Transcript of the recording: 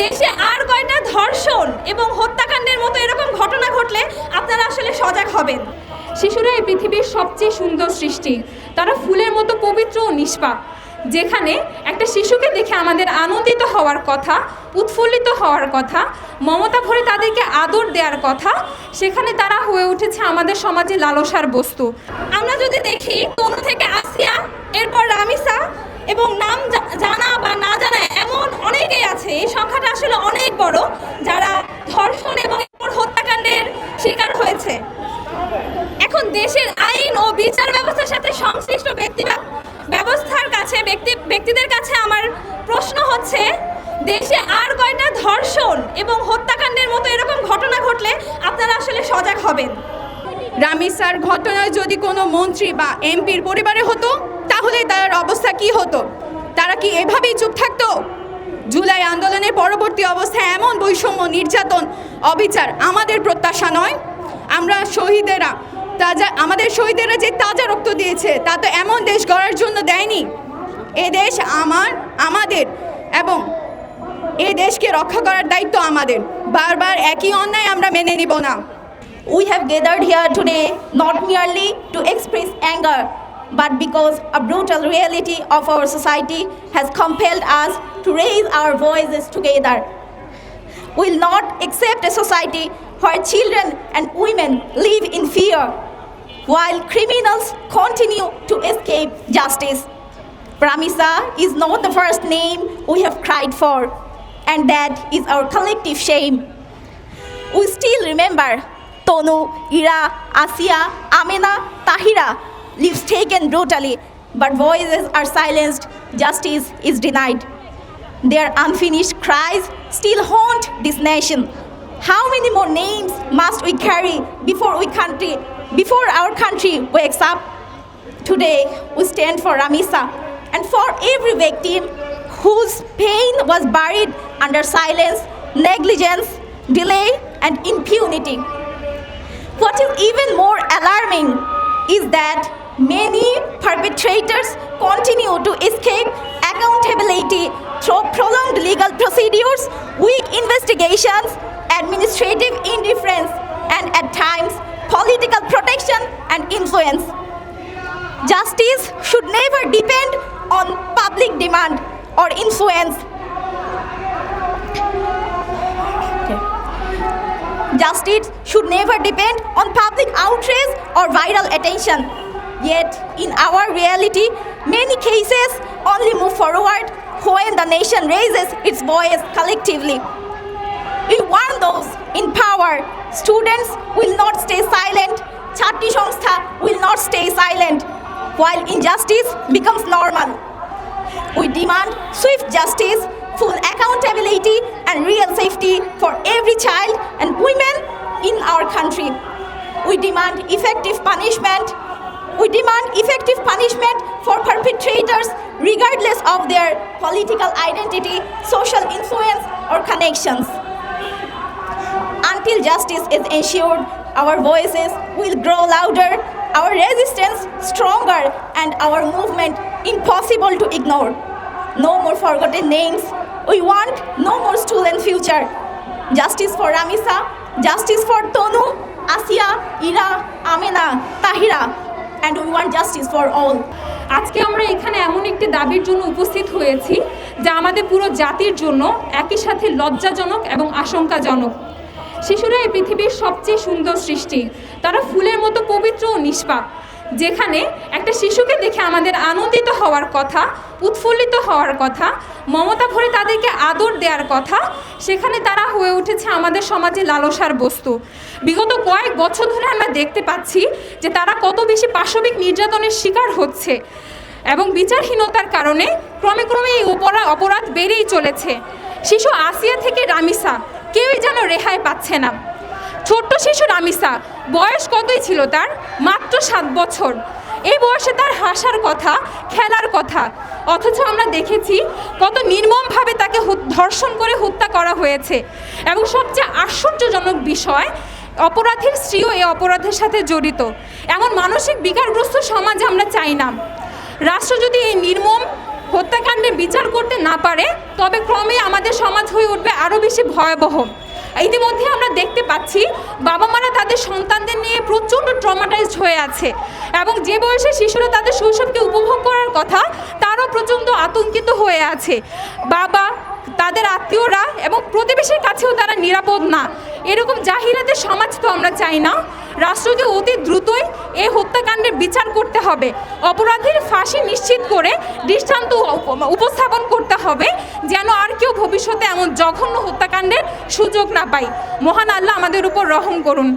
দেশে আর কয়টা ধর্ষণ এবং হত্যাকাণ্ডের মতো এরকম ঘটনা ঘটলে আপনারা আসলে সজাগ হবেন? শিশুরা এই পৃথিবীর সবচেয়ে সুন্দর সৃষ্টি। তারা ফুলের মতো পবিত্র ও নিষ্পাপ। যেখানে একটা শিশুকে দেখে আমাদের আনন্দিত হওয়ার কথা, উৎফুল্লিত হওয়ার কথা, মমতা ভরে তাদেরকে আদর দেওয়ার কথা, সেখানে তারা হয়ে উঠেছে আমাদের সমাজে লালসার বস্তু। আমরা যদি দেখি তনু থেকে আসিয়া, এরপর রামিসা এবং নাম জানা বা না জানা এমন অনেকেই আছে, এই সংখ্যাটা আসলে অনেক বড়, যারা ধর্ষণ এবং হত্যাকাণ্ডের শিকার হয়েছে। এখন দেশের আইন ও বিচার ব্যবস্থার সাথে সংশ্লিষ্ট ব্যক্তিদের কাছে আমার প্রশ্ন হচ্ছে, দেশে আর কয়টা ধর্ষণ এবং হত্যাকাণ্ডের মতো এরকম ঘটনা ঘটলে আপনারা আসলে সজাগ হবেন? রামিসার ঘটনায় যদি কোনো মন্ত্রী বা এমপির পরিবারে হতো, তাহলে তার অবস্থা কি হতো? তারা কি এভাবেই চুপ থাকতো? জুলাই আন্দোলনের পরবর্তী অবস্থায় এমন বৈষম্য, নির্যাতন, অবিচার আমাদের প্রত্যাশা নয়। আমাদের শহীদেরা যে তাজা রক্ত দিয়েছে, তা তো এমন দেশ গড়ার জন্য দেয়নি। এ দেশ আমাদের, এবং এই দেশকে রক্ষা করার দায়িত্ব আমাদের। বারবার একই অন্যায় আমরা মেনে নিব না। We have gathered here today not merely to express anger, but because a brutal reality of our society has compelled us to raise our voices together. We will not accept a society where children and women live in fear, while criminals continue to escape justice. Ramisa is not the first name we have cried for, and that is our collective shame. We still remember Tonu, Ira, Asia, Amina, Tahira, lives taken brutally, but voices are silenced, justice is denied. Their unfinished cries still haunt this nation. How many more names must we carry before our country wakes up? Today, we stand for Ramisa and for every victim whose pain was buried under silence, negligence, delay, and impunity. What is even more alarming is that many perpetrators continue to escape accountability through prolonged legal procedures, weak investigations, administrative indifference, and at times political protection and influence. Justice should never depend on public demand or influence. Justice should never depend on public outrage or viral attention. Yet, in our reality, many cases only move forward when the nation raises its voice collectively. We warn those in power. Students will not stay silent. Chhatri Songstha will not stay silent while injustice becomes normal. We demand swift justice, full accountability, and real safety for every child and women in our country. We demand effective punishment. We demand effective punishment for perpetrators regardless of their political identity, social influence, or connections. Until justice is ensured, our voices will grow louder, our resistance stronger, and our movement impossible to ignore. No more forgotten names. We want no more stolen future. Justice for Ramisa, justice for Tonu, Asia, Ira, Amina, Tahira, and we want justice for all. আজকে আমরা এখানে এমন একটি দাবির জন্য উপস্থিত হয়েছি যা আমাদের পুরো জাতির জন্য একই সাথে লজ্জাজনক এবং আশঙ্কাজনক। শিশুরা এই পৃথিবীর সবচেয়ে সুন্দর সৃষ্টি। তারা ফুলের মতো পবিত্র ও নিষ্পাপ। যেখানে একটা শিশুকে দেখে আমাদের আনন্দিত হওয়ার কথা, উৎফুল্লিত হওয়ার কথা, মমতা ভরে তাদেরকে আদর দেওয়ার কথা, সেখানে তারা হয়ে উঠেছে আমাদের সমাজে লালসার বস্তু। বিগত কয়েক বছর ধরে আমরা দেখতে পাচ্ছি যে তারা কত বেশি পাশবিক নির্যাতনের শিকার হচ্ছে এবং বিচারহীনতার কারণে ক্রমে ক্রমে এই অপরাধ বেড়েই চলেছে। শিশু আসিয়া থেকে রামিসা কেউই যেন রেহাই পাচ্ছে না। ছোট্ট শিশু রামিসা, বয়স কতই ছিল তার? মাত্র 7 বছর। এই বয়সে তার হাসার কথা, খেলার কথা, অথচ আমরা দেখেছি কত নির্মমভাবে তাকে ধর্ষণ করে হত্যা করা হয়েছে। এবং সবচেয়ে আশ্চর্যজনক বিষয়, অপরাধীর স্ত্রীও এই অপরাধের সাথে জড়িত। এমন মানসিক বিকারগ্রস্ত সমাজ আমরা চাই না। রাষ্ট্র যদি এই নির্মম হত্যাকাণ্ডের বিচার করতে না পারে, তবে ক্রমে আমাদের সমাজ হয়ে উঠবে আরও বেশি ভয়াবহ। ইতিমধ্যে আমরা দেখতে পাচ্ছি বাবা মারা তাদের সন্তানদের নিয়ে প্রচণ্ড ট্রমাটাইজড হয়ে আছে, এবং যে বয়সে শিশুরা তাদের শৈশবকে উপভোগ করার কথা তারাও প্রচণ্ড আতঙ্কিত হয়ে আছে। বাবা, তাদের আত্মীয়রা এবং প্রতিবেশীর কাছেও তারা নিরাপদ না। এরকম জাহিলাদের সমাজ তো আমরা চাই না। রাষ্ট্রকে অতি দ্রুতই এই হত্যাকাণ্ডের বিচার করতে হবে, অপরাধীর ফাঁসি নিশ্চিত করে দৃষ্টান্ত উপস্থাপন করতে হবে, যেন আর কেউ ভবিষ্যতে এমন জঘন্য হত্যাকাণ্ডের সুযোগ না পায়। মহান আল্লাহ আমাদের উপর রহম করুন।